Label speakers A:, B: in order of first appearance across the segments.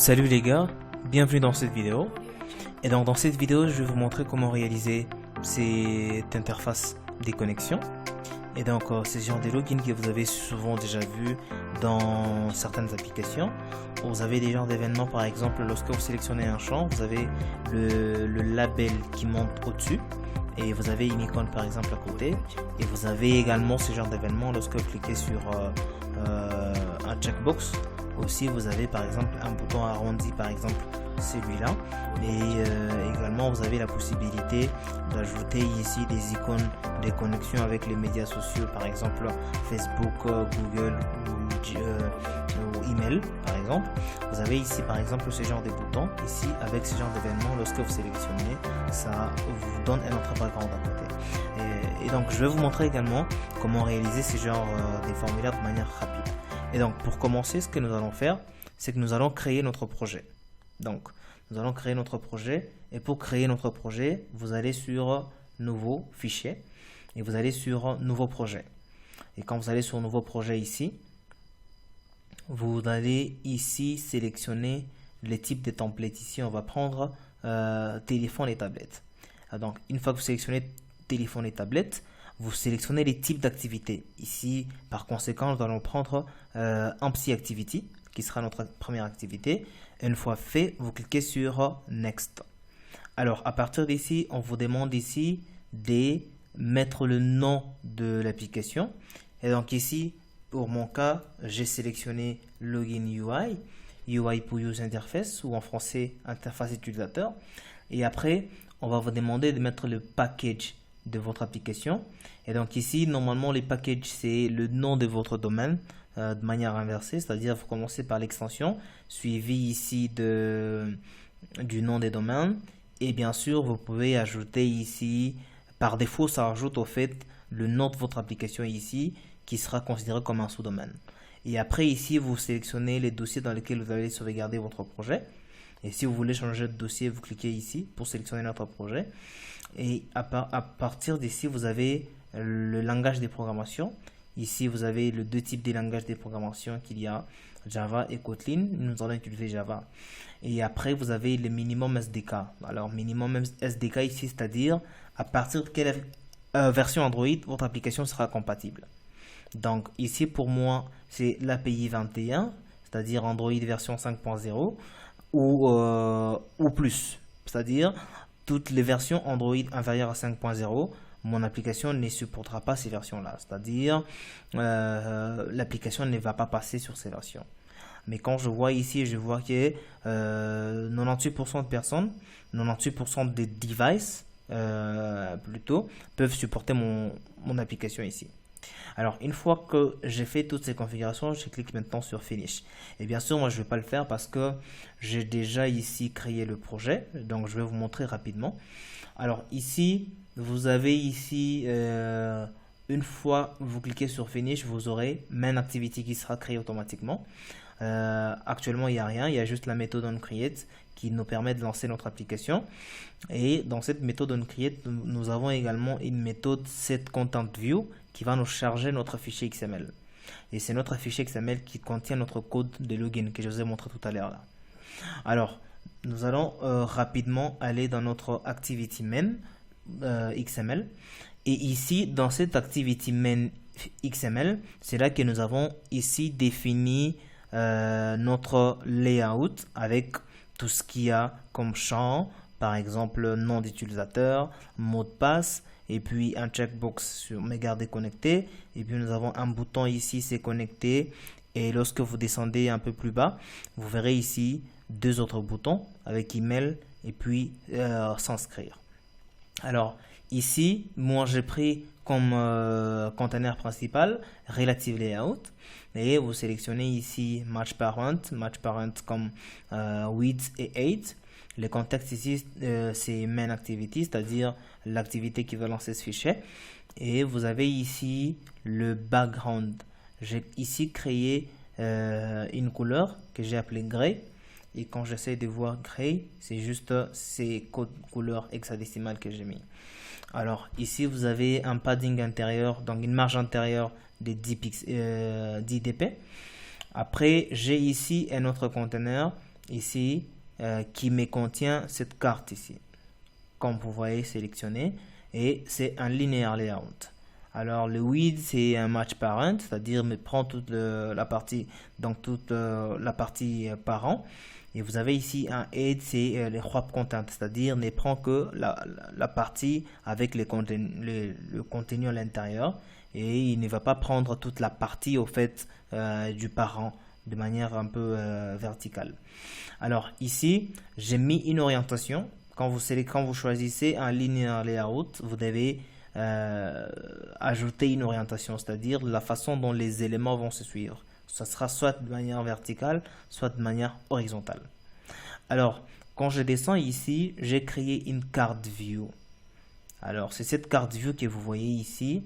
A: Salut les gars, bienvenue dans cette vidéo. Et donc dans cette vidéo, je vais vous montrer comment réaliser cette interface des connexions. Et donc c'est ce genre de login que vous avez souvent déjà vu dans certaines applications. Vous avez des genres d'événements, par exemple, lorsque vous sélectionnez un champ, vous avez le label qui monte au-dessus. Et vous avez une icône par exemple à côté. Et vous avez également ce genre d'événement lorsque vous cliquez sur un checkbox. Aussi vous avez par exemple un bouton arrondi, par exemple celui-là, et également vous avez la possibilité d'ajouter ici des icônes de connexion avec les médias sociaux, par exemple Facebook, Google ou email par exemple. Vous avez ici par exemple ce genre de boutons ici avec ce genre d'événement. Lorsque vous sélectionnez, ça vous donne un autre background à côté. Et donc je vais vous montrer également comment réaliser ce genre de formulaires de manière rapide. Et donc pour commencer, ce que nous allons faire, c'est que nous allons créer notre projet. Donc nous allons créer notre projet, et pour créer notre projet, vous allez sur nouveau fichier et vous allez sur nouveau projet. Et quand vous allez sur nouveau projet ici, vous allez ici sélectionner les types de templates. Ici on va prendre téléphone et tablette. Donc une fois que vous sélectionnez téléphone et tablette, vous sélectionnez les types d'activités. Ici, par conséquent, nous allons prendre Ampsi Activity, qui sera notre première activité. Une fois fait, vous cliquez sur Next. Alors, à partir d'ici, on vous demande ici de mettre le nom de l'application. Et donc ici, pour mon cas, j'ai sélectionné Login UI, UI pour User Interface, ou en français, interface utilisateur. Et après, on va vous demander de mettre le package de votre application. Et donc ici, normalement, les packages, c'est le nom de votre domaine de manière inversée, c'est-à-dire vous commencez par l'extension, suivi ici du nom des domaines. Et bien sûr, vous pouvez ajouter ici, par défaut, ça ajoute au fait le nom de votre application ici, qui sera considéré comme un sous-domaine. Et après, ici, vous sélectionnez les dossiers dans lesquels vous allez sauvegarder votre projet. Et si vous voulez changer de dossier, vous cliquez ici pour sélectionner notre projet. Et à partir d'ici, vous avez le langage de programmation. Ici, vous avez les deux types de langages de programmation qu'il y a, Java et Kotlin. Nous allons utiliser Java. Et après, vous avez le minimum SDK. Alors, minimum SDK ici, c'est-à-dire à partir de quelle version Android votre application sera compatible. Donc, ici, pour moi, c'est l'API 21, c'est-à-dire Android version 5.0 ou plus. C'est-à-dire toutes les versions Android inférieures à 5.0, mon application ne supportera pas ces versions-là. C'est-à-dire, l'application ne va pas passer sur ces versions. Mais quand je vois ici, je vois que 98% de personnes, 98% des devices, plutôt, peuvent supporter mon application ici. Alors, une fois que j'ai fait toutes ces configurations, je clique maintenant sur Finish. Et bien sûr, moi, je ne vais pas le faire parce que j'ai déjà ici créé le projet. Donc, je vais vous montrer rapidement. Alors, ici, vous avez ici, une fois que vous cliquez sur Finish, vous aurez Main Activity qui sera créée automatiquement. Actuellement, il n'y a rien. Il y a juste la méthode onCreate qui nous permet de lancer notre application. Et dans cette méthode onCreate, nous avons également une méthode setContentView qui va nous charger notre fichier XML. Et c'est notre fichier XML qui contient notre code de login que je vous ai montré tout à l'heure là. Alors, nous allons rapidement aller dans notre activity main XML. Et ici, dans cette activity main XML, c'est là que nous avons ici défini notre layout avec tout ce qu'il y a comme champ, par exemple nom d'utilisateur, mot de passe, et puis un checkbox sur me garder connecté, et puis nous avons un bouton ici, c'est connecté, et lorsque vous descendez un peu plus bas, vous verrez ici deux autres boutons avec email et puis s'inscrire. Alors ici, moi j'ai pris comme conteneur principal Relative Layout, et vous sélectionnez ici Match Parent comme width et height. Le contexte ici, c'est Main Activity, c'est-à-dire l'activité qui va lancer ce fichier. Et vous avez ici le background. J'ai ici créé une couleur que j'ai appelée Gray. Et quand j'essaie de voir Gray, c'est juste ces couleurs hexadécimales que j'ai mis. Alors ici, vous avez un padding intérieur, donc une marge intérieure de 10 dp. Après, j'ai ici un autre conteneur ici qui me contient cette carte ici. Comme vous voyez sélectionné, et c'est un linear layout. Alors le with c'est un match parent, c'est-à-dire me prend toute la partie, donc toute la partie parent. Et vous avez ici un aid, c'est les wrap content, c'est-à-dire ne prend que la partie avec le contenu à l'intérieur, et il ne va pas prendre toute la partie au fait du parent de manière un peu verticale. Alors ici j'ai mis une orientation. Quand vous choisissez un linear layout, vous devez ajouter une orientation, c'est-à-dire la façon dont les éléments vont se suivre. Ça sera soit de manière verticale, soit de manière horizontale. Alors, quand je descends ici, j'ai créé une carte view. Alors, c'est cette carte view que vous voyez ici,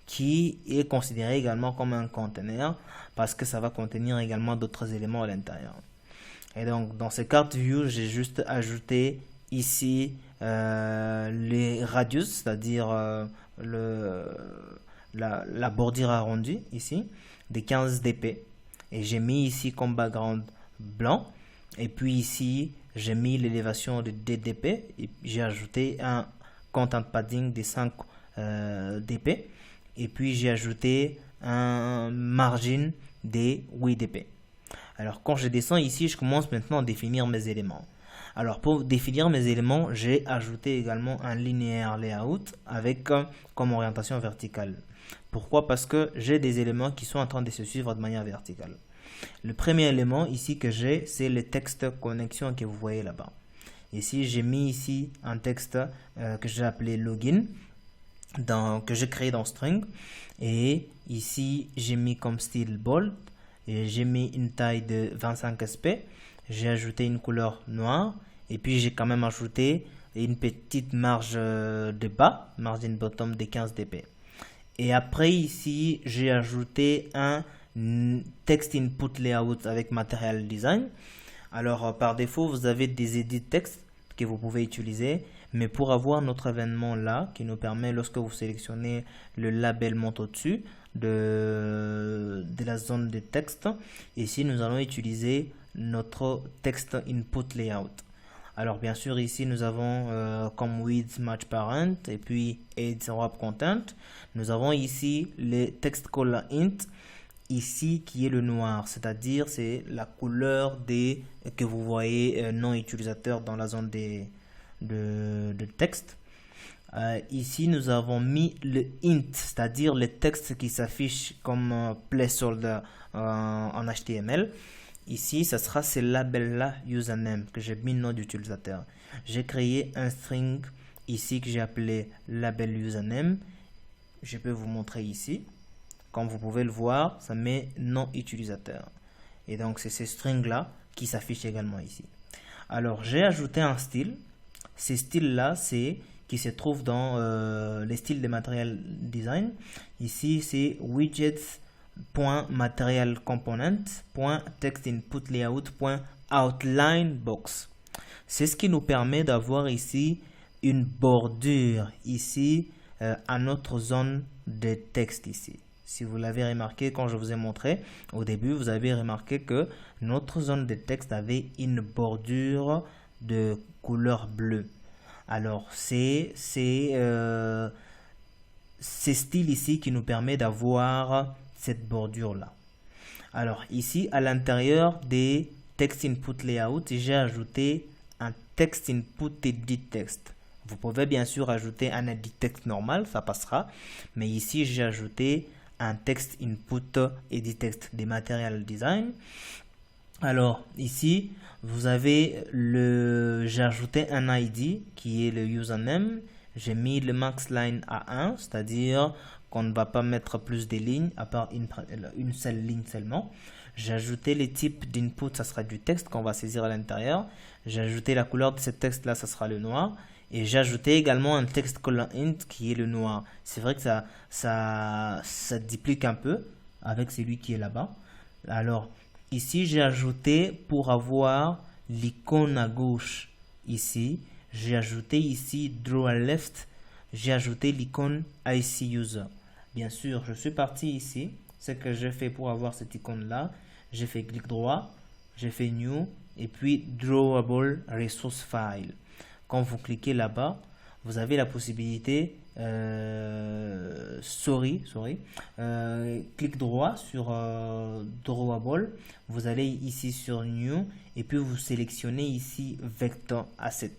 A: qui est considérée également comme un container, parce que ça va contenir également d'autres éléments à l'intérieur. Et donc, dans ces cartes view, j'ai juste ajouté ici les radius, c'est-à-dire la bordure arrondie ici, des 15 dp. Et j'ai mis ici comme background blanc. Et puis ici, j'ai mis l'élévation de DDP. Et j'ai ajouté un content padding de 5 dp. Et puis j'ai ajouté un margin de 8 dp. Alors quand je descends ici, je commence maintenant à définir mes éléments. Alors pour définir mes éléments, j'ai ajouté également un linear layout avec comme orientation verticale. Pourquoi? Parce que j'ai des éléments qui sont en train de se suivre de manière verticale. Le premier élément ici que j'ai, c'est le texte connexion que vous voyez là-bas. Ici, j'ai mis ici un texte que j'ai appelé login, que j'ai créé dans string. Et ici, j'ai mis comme style bold. Et j'ai mis une taille de 25 sp. J'ai ajouté une couleur noire. Et puis, j'ai quand même ajouté une petite marge de bas, margin bottom de 15 dp. Et après, ici, j'ai ajouté un text input layout avec Material Design. Alors, par défaut, vous avez des edit textes que vous pouvez utiliser. Mais pour avoir notre événement là, qui nous permet, lorsque vous sélectionnez le label monte au-dessus de la zone de texte, ici, nous allons utiliser notre text input layout. Alors, bien sûr, ici, nous avons comme with match parent et puis add wrap content. Nous avons ici le text color int, ici qui est le noir, c'est-à-dire c'est la couleur que vous voyez non utilisateur dans la zone de texte. Ici, nous avons mis le int, c'est-à-dire le texte qui s'affiche comme placeholder en HTML. Ici, ce sera ce label-là, username, que j'ai mis nom d'utilisateur. J'ai créé un string ici que j'ai appelé label username. Je peux vous montrer ici. Comme vous pouvez le voir, ça met nom utilisateur. Et donc, c'est ce string-là qui s'affiche également ici. Alors, j'ai ajouté un style. Ces styles-là, c'est qui se trouve dans les styles de Material Design. Ici, c'est widgets.material_component.textinputlayout.outline_box. C'est ce qui nous permet d'avoir ici une bordure ici à notre zone de texte ici. Si vous l'avez remarqué quand je vous ai montré au début, vous avez remarqué que notre zone de texte avait une bordure de couleur bleue. Alors, c'est ce style ici qui nous permet d'avoir cette bordure-là. Alors, ici, à l'intérieur des text input layout, j'ai ajouté un text input edit text. Vous pouvez bien sûr ajouter un edit text normal, ça passera. Mais ici, j'ai ajouté un text input edit text des Material Design. Alors ici, vous avez j'ai ajouté un ID qui est le username. J'ai mis le max line à 1, c'est-à-dire qu'on ne va pas mettre plus de lignes à part une seule ligne seulement. J'ai ajouté les types d'input, ça sera du texte qu'on va saisir à l'intérieur. J'ai ajouté la couleur de ce texte là, ça sera le noir. Et j'ai ajouté également un text color int qui est le noir. C'est vrai que ça duplique un peu avec celui qui est là-bas. Alors ici, j'ai ajouté pour avoir l'icône à gauche ici. J'ai ajouté ici draw à left. J'ai ajouté l'icône IC user. Bien sûr, je suis parti ici. Ce que j'ai fait pour avoir cette icône là, j'ai fait clic droit, j'ai fait new et puis Drawable Resource File. Quand vous cliquez là-bas, vous avez la possibilité, clic droit sur Drawable, vous allez ici sur New et puis vous sélectionnez ici Vector Asset.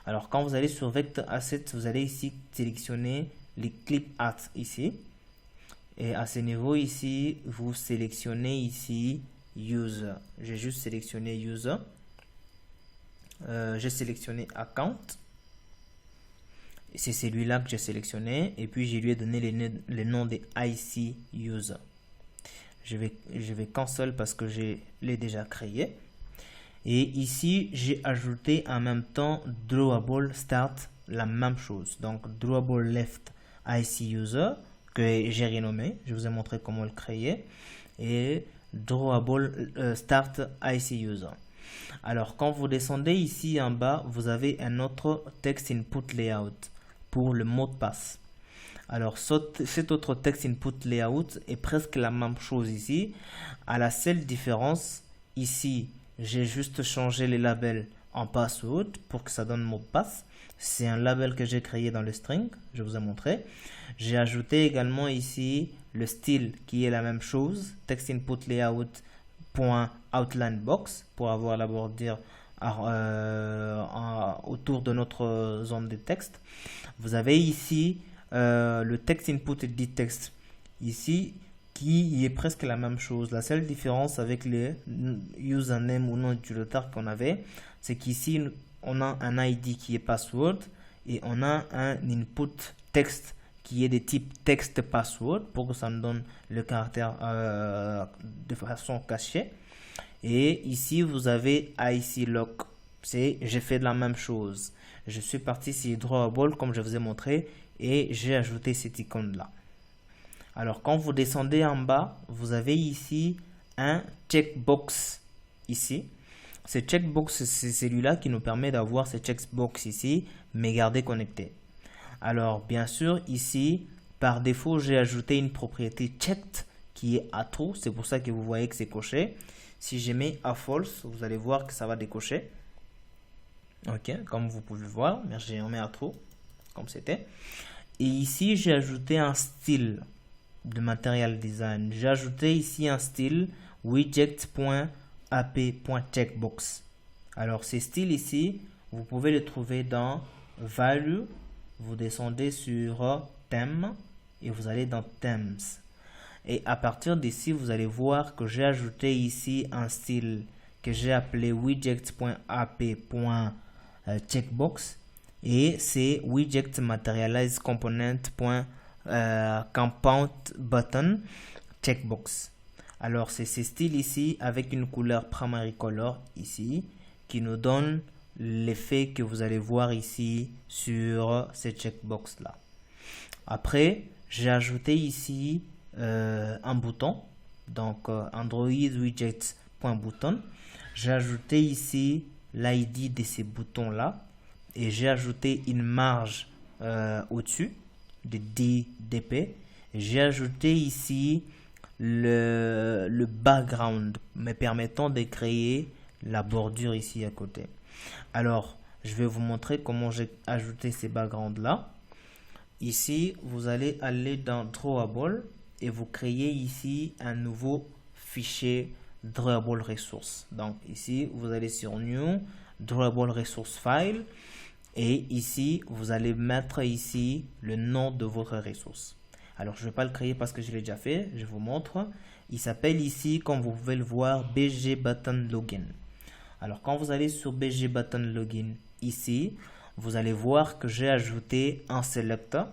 A: Alors quand vous allez sur Vector Asset, vous allez ici sélectionner les clip art ici. Et à ce niveau ici, vous sélectionnez ici User. J'ai juste sélectionné User. J'ai sélectionné Account. C'est celui-là que j'ai sélectionné. Et puis, je lui ai donné les noms des IC User. Je vais cancel parce que je l'ai déjà créé. Et ici, j'ai ajouté en même temps Drawable Start, la même chose. Donc, Drawable Left IC User, que j'ai renommé. Je vous ai montré comment le créer. Et Drawable Start IC User. Alors, quand vous descendez ici en bas, vous avez un autre Text Input Layout pour le mot de passe. Alors, cet autre Text Input Layout est presque la même chose ici. À la seule différence, ici, j'ai juste changé les labels en password pour que ça donne mot de passe. C'est un label que j'ai créé dans le string, je vous ai montré. J'ai ajouté également ici le style qui est la même chose, text input layout.outline box pour avoir la bordure autour de notre zone de texte. Vous avez ici le text input edit text ici qui est presque la même chose. La seule différence avec les username ou nom d'utilisateur qu'on avait, c'est qu'ici on a un ID qui est password et on a un input text qui est de type text password pour que ça nous donne le caractère de façon cachée. Et ici vous avez IC lock. J'ai fait de la même chose. Je suis parti sur Drawable comme je vous ai montré et j'ai ajouté cette icône là. Alors quand vous descendez en bas, vous avez ici un checkbox ici. Ce checkbox, c'est celui-là qui nous permet d'avoir ce checkbox ici, mais garder connecté. Alors, bien sûr, ici, par défaut, j'ai ajouté une propriété checked qui est à true. C'est pour ça que vous voyez que c'est coché. Si je mets à false, vous allez voir que ça va décocher. Ok, comme vous pouvez voir, mais j'ai mis à true, comme c'était. Et ici, j'ai ajouté un style de Material Design. J'ai ajouté ici un style widget.ap.checkbox. Alors, ces styles ici, vous pouvez les trouver dans Value. Vous descendez sur Theme et vous allez dans Themes. Et à partir d'ici, vous allez voir que j'ai ajouté ici un style que j'ai appelé widget.ap.checkbox et c'est widget materialize component.compound button checkbox. Alors, c'est ces styles ici avec une couleur primary color ici qui nous donne l'effet que vous allez voir ici sur ces checkbox là. Après, j'ai ajouté ici un bouton. Donc, Android widget.button. J'ai ajouté ici l'ID de ces boutons là. Et j'ai ajouté une marge au-dessus de 10 dp. J'ai ajouté ici le background me permettant de créer la bordure ici à côté. Alors, je vais vous montrer comment j'ai ajouté ces backgrounds là. Ici, vous allez aller dans Drawable et vous créez ici un nouveau fichier Drawable Resource. Donc ici, vous allez sur New, Drawable Resource File et ici, vous allez mettre ici le nom de votre ressource. Alors, je ne vais pas le créer parce que je l'ai déjà fait. Je vous montre. Il s'appelle ici, comme vous pouvez le voir, BG Button Login. Alors, quand vous allez sur BG Button Login ici, vous allez voir que j'ai ajouté un selector.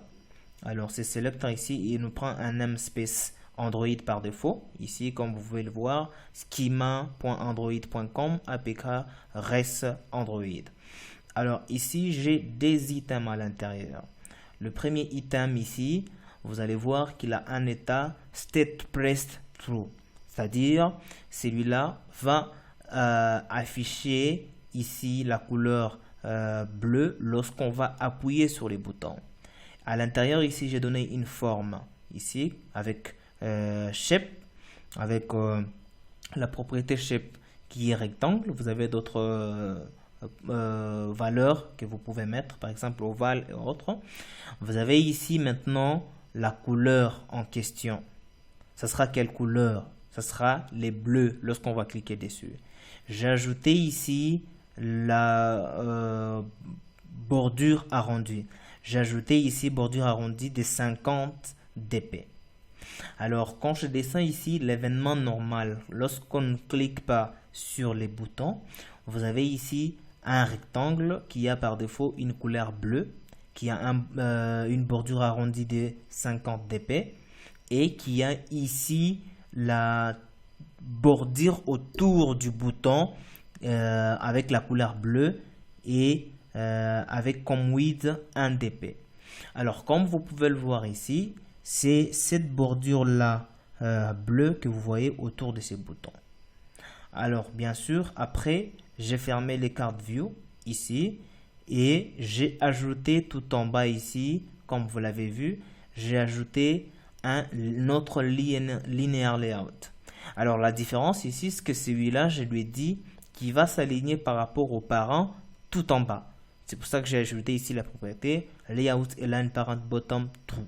A: Alors, ce selector ici, il nous prend un namespace Android par défaut. Ici, comme vous pouvez le voir, schema.android.com apk res Android. Alors, ici, j'ai des items à l'intérieur. Le premier item ici, vous allez voir qu'il a un état state pressed true. C'est-à-dire, celui-là va afficher ici la couleur bleue lorsqu'on va appuyer sur les boutons. À l'intérieur, ici, j'ai donné une forme ici avec shape, avec la propriété shape qui est rectangle. Vous avez d'autres valeurs que vous pouvez mettre, par exemple ovale et autres. Vous avez ici maintenant la couleur en question. Ça sera quelle couleur? Ça sera les bleus lorsqu'on va cliquer dessus. J'ai ajouté ici la bordure arrondie. J'ai ajouté ici bordure arrondie de 50 dp. Alors, quand je descends ici, l'événement normal, lorsqu'on ne clique pas sur les boutons, vous avez ici un rectangle qui a par défaut une couleur bleue, qui a une bordure arrondie de 50 dp et qui a ici la bordure autour du bouton avec la couleur bleue et avec comme width 1 dp. Alors, comme vous pouvez le voir ici, c'est cette bordure-là bleue que vous voyez autour de ces boutons. Alors, bien sûr, après, j'ai fermé les cartes view ici et j'ai ajouté tout en bas ici, comme vous l'avez vu, j'ai ajouté un autre linear layout. Alors, la différence ici, c'est que celui-là, je lui ai dit qu'il va s'aligner par rapport aux parents tout en bas. C'est pour ça que j'ai ajouté ici la propriété layout align parent bottom true.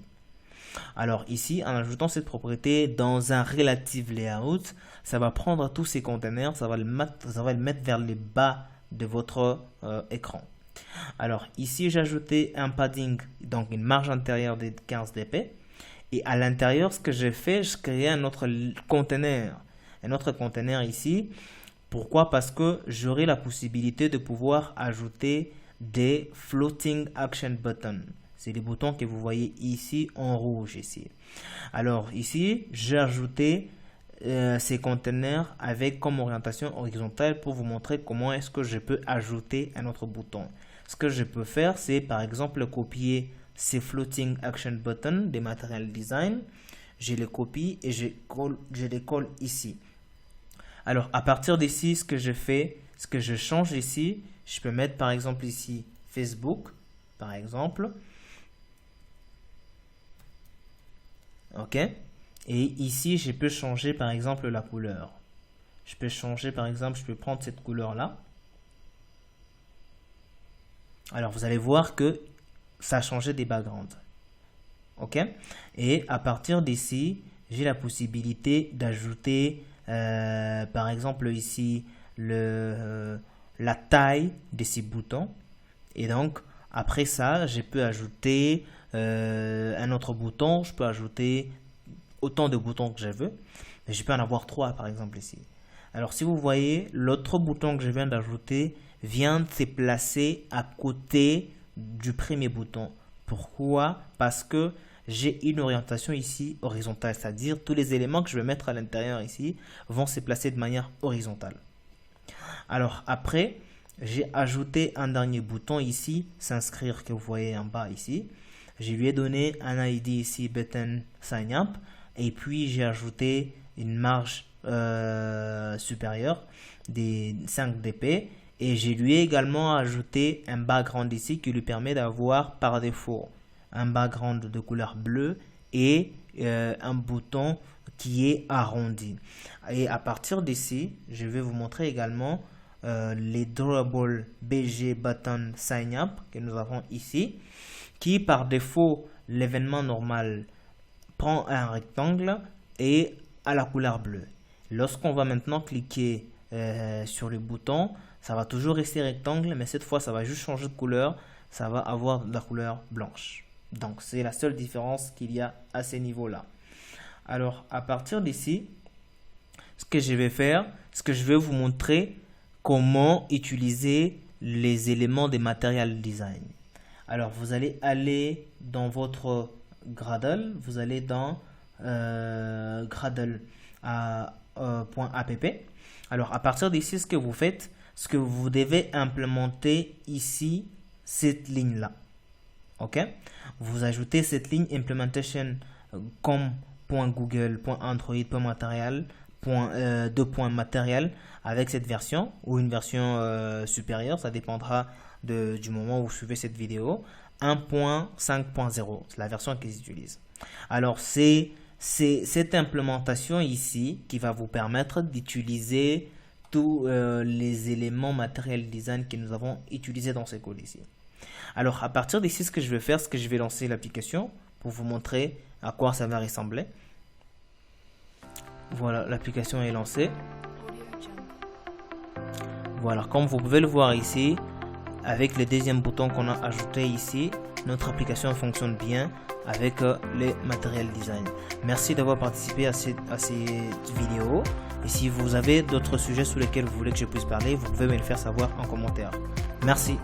A: Alors ici, en ajoutant cette propriété dans un relative layout, ça va prendre tous ces containers, ça va le mettre vers le bas de votre écran. Alors ici, j'ai ajouté un padding, donc une marge intérieure de 15 dp. Et à l'intérieur, ce que j'ai fait, je crée un autre container. Un autre container ici. Pourquoi? Parce que j'aurai la possibilité de pouvoir ajouter des floating action buttons. C'est les boutons que vous voyez ici en rouge ici. Alors ici, j'ai ajouté ces containers avec comme orientation horizontale pour vous montrer comment est-ce que je peux ajouter un autre bouton. Ce que je peux faire, c'est par exemple copier ces floating action buttons des Material Design. Je les copie et je les colle ici. Alors à partir d'ici, ce que je fais, ce que je change ici, je peux mettre par exemple ici Facebook, par exemple. Ok. Et ici, je peux changer par exemple la couleur. Je peux changer par exemple, je peux prendre cette couleur là. Alors vous allez voir que ça a changé des backgrounds. Ok. Et à partir d'ici, j'ai la possibilité d'ajouter par exemple ici la taille de ces boutons. Et donc après ça, je peux ajouter un autre bouton. Je peux ajouter autant de boutons que je veux. Mais je peux en avoir 3 par exemple ici. Alors si vous voyez, l'autre bouton que je viens d'ajouter vient de se placer à côté du premier bouton. Pourquoi? Parce que j'ai une orientation ici horizontale, c'est-à-dire tous les éléments que je vais mettre à l'intérieur ici vont se placer de manière horizontale. Alors après, j'ai ajouté un dernier bouton ici, s'inscrire, que vous voyez en bas ici. Je lui ai donné un ID ici, button sign up, et puis j'ai ajouté une marge supérieure des 5 dp. Et je lui ai également ajouté un background ici qui lui permet d'avoir par défaut un background de couleur bleue et un bouton qui est arrondi. Et à partir d'ici, je vais vous montrer également les drawable BG button sign up que nous avons ici, qui par défaut, l'événement normal prend un rectangle et à la couleur bleue. Lorsqu'on va maintenant cliquer sur le bouton, ça va toujours rester rectangle, mais cette fois, ça va juste changer de couleur. Ça va avoir de la couleur blanche. Donc, c'est la seule différence qu'il y a à ces niveaux-là. Alors, à partir d'ici, ce que je vais faire, c'est que je vais vous montrer comment utiliser les éléments des Material Design. Alors, vous allez aller dans votre Gradle. Vous allez dans Gradle.app. Alors, à partir d'ici, ce que vous faites, ce que vous devez implémenter ici, cette ligne-là. Ok? Vous ajoutez cette ligne implementation comme .google.android.material, .material avec cette version ou une version supérieure. Ça dépendra du moment où vous suivez cette vidéo. 1.5.0, c'est la version qu'ils utilisent. Alors, c'est cette implémentation ici qui va vous permettre d'utiliser tous les éléments matériels design que nous avons utilisés dans ce code ici. Alors à partir d'ici, ce que je vais faire, c'est que je vais lancer l'application pour vous montrer à quoi ça va ressembler. Voilà, l'application est lancée. Voilà, comme vous pouvez le voir ici, avec le deuxième bouton qu'on a ajouté ici, notre application fonctionne bien avec les matériels design. Merci d'avoir participé à cette vidéo. Et si vous avez d'autres sujets sur lesquels vous voulez que je puisse parler, vous pouvez me le faire savoir en commentaire. Merci.